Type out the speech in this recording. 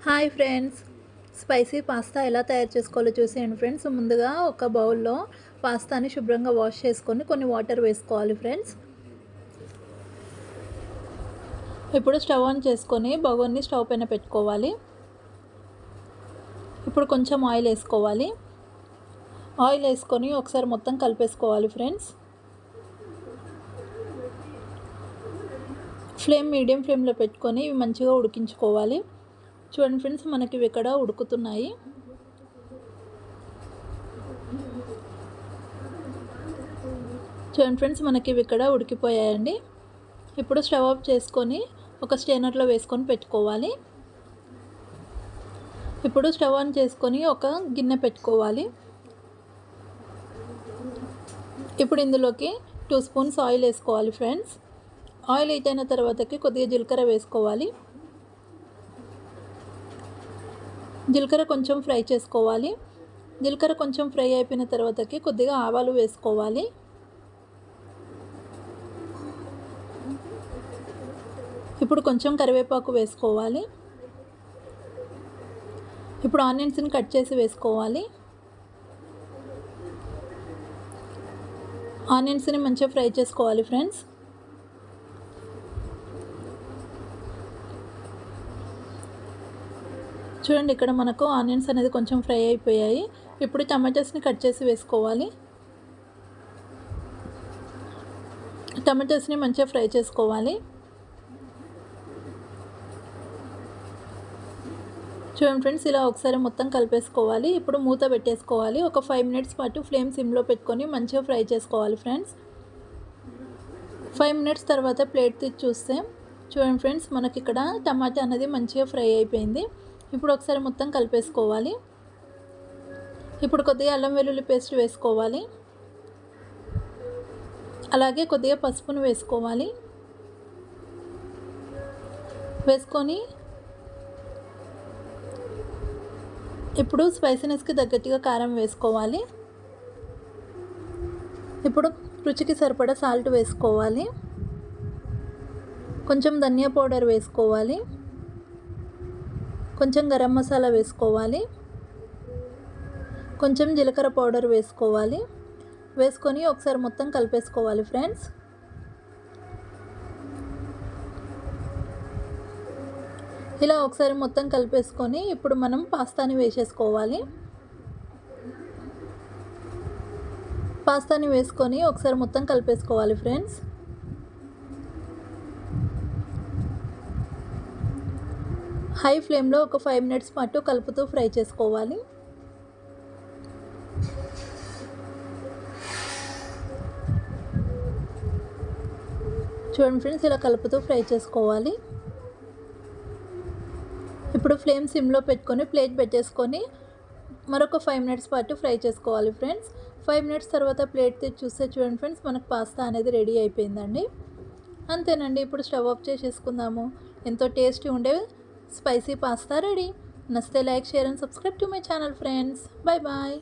Hi friends, spicy pasta ఎలా తయారు చేసుకోవాలో చూసేయండి ఫ్రెండ్స్. ముందుగా ఒక బౌల్లో పాస్తాని శుభ్రంగా వాష్ చేసుకొని కొన్ని వాటర్ వేసుకోవాలి ఫ్రెండ్స్. ఇప్పుడు స్టవ్ ఆన్ చేసుకొని బగోన్ని స్టవ్ పైన పెట్టుకోవాలి. ఇప్పుడు కొంచెం ఆయిల్ వేసుకోవాలి. ఆయిల్ వేసుకొని ఒకసారి మొత్తం కలిపేసుకోవాలి ఫ్రెండ్స్. ఫ్లేమ్ మీడియం ఫ్లేమ్లో పెట్టుకొని ఇవి మంచిగా ఉడికించుకోవాలి. చూడండి ఫ్రెండ్స్, మనకి ఇవి ఇక్కడ ఉడుకుతున్నాయి. చూడండి ఫ్రెండ్స్, మనకి ఇవి ఇక్కడ ఉడికిపోయాయండి. ఇప్పుడు స్టవ్ ఆఫ్ చేసుకొని ఒక స్టెయినర్లో వేసుకొని పెట్టుకోవాలి. ఇప్పుడు స్టవ్ ఆన్ చేసుకొని ఒక గిన్నె పెట్టుకోవాలి. ఇప్పుడు ఇందులోకి 2 స్పూన్స్ ఆయిల్ వేసుకోవాలి ఫ్రెండ్స్. ఆయిల్ హీట్ అయిన తర్వాతకి కొద్దిగా జీలకర్ర వేసుకోవాలి. జీలకర్ర కొంచెం ఫ్రై చేసుకోవాలి. జీలకర్ర కొంచెం ఫ్రై అయిపోయిన తర్వాతకి కొద్దిగా ఆవాలు వేసుకోవాలి. ఇప్పుడు కొంచెం కరివేపాకు వేసుకోవాలి. ఇప్పుడు ఆనియన్స్ని కట్ చేసి వేసుకోవాలి. ఆనియన్స్ని మంచిగా ఫ్రై చేసుకోవాలి ఫ్రెండ్స్. చూడండి, ఇక్కడ మనకు ఆనియన్స్ అనేది కొంచెం ఫ్రై అయిపోయాయి. ఇప్పుడు టమాటోస్ని కట్ చేసి వేసుకోవాలి. టమాటోస్ని మంచిగా ఫ్రై చేసుకోవాలి. చూడండి ఫ్రెండ్స్, ఇలా ఒకసారి మొత్తం కలిపేసుకోవాలి. ఇప్పుడు మూత పెట్టేసుకోవాలి. ఒక 5 మినిట్స్ పాటు ఫ్లేమ్ సిమ్లో పెట్టుకొని మంచిగా ఫ్రై చేసుకోవాలి ఫ్రెండ్స్. 5 మినిట్స్ తర్వాత ప్లేట్ తీసి చూస్తే చూడండి ఫ్రెండ్స్, మనకి ఇక్కడ టమాటా అనేది మంచిగా ఫ్రై అయిపోయింది. ఇప్పుడు ఒకసారి మొత్తం కలిపేసుకోవాలి. ఇప్పుడు కొద్దిగా అల్లం వెల్లుల్లి పేస్ట్ వేసుకోవాలి. అలాగే కొద్దిగా పసుపును వేసుకోవాలి. వేసుకొని ఇప్పుడు స్పైసీనెస్కి తగ్గట్టుగా కారం వేసుకోవాలి. ఇప్పుడు రుచికి సరిపడా సాల్ట్ వేసుకోవాలి. కొంచెం ధనియా పౌడర్ వేసుకోవాలి. కొంచెం గరం మసాలా వేసుకోవాలి. కొంచెం జీలకర్ర పౌడర్ వేసుకోవాలి. వేసుకొని ఒకసారి మొత్తం కలిపేసుకోవాలి ఫ్రెండ్స్. ఇలా ఒకసారి మొత్తం కలిపేసుకొని ఇప్పుడు మనం పాస్తాని వేసేసుకోవాలి. పాస్తాని వేసుకొని ఒకసారి మొత్తం కలిపేసుకోవాలి ఫ్రెండ్స్. హై ఫ్లేమ్లో ఒక 5 మినిట్స్ పాటు కలుపుతూ ఫ్రై చేసుకోవాలి. చూడండి ఫ్రెండ్స్, ఇలా కలుపుతూ ఫ్రై చేసుకోవాలి. ఇప్పుడు ఫ్లేమ్ సిమ్లో పెట్టుకొని ప్లేట్ పెట్టేసుకొని మరొక 5 మినిట్స్ పాటు ఫ్రై చేసుకోవాలి ఫ్రెండ్స్. 5 మినిట్స్ తర్వాత ప్లేట్ తెచ్చి చూస్తే చూడండి ఫ్రెండ్స్, మనకు పాస్తా అనేది రెడీ అయిపోయిందండి. అంతేనండి, ఇప్పుడు స్టవ్ ఆఫ్ చేసేసుకుందాము. ఎంతో టేస్టీ ఉండే స్పైసీ పాస్తా రెడీ. నచ్చితే like, share and subscribe to my channel friends. Bye bye.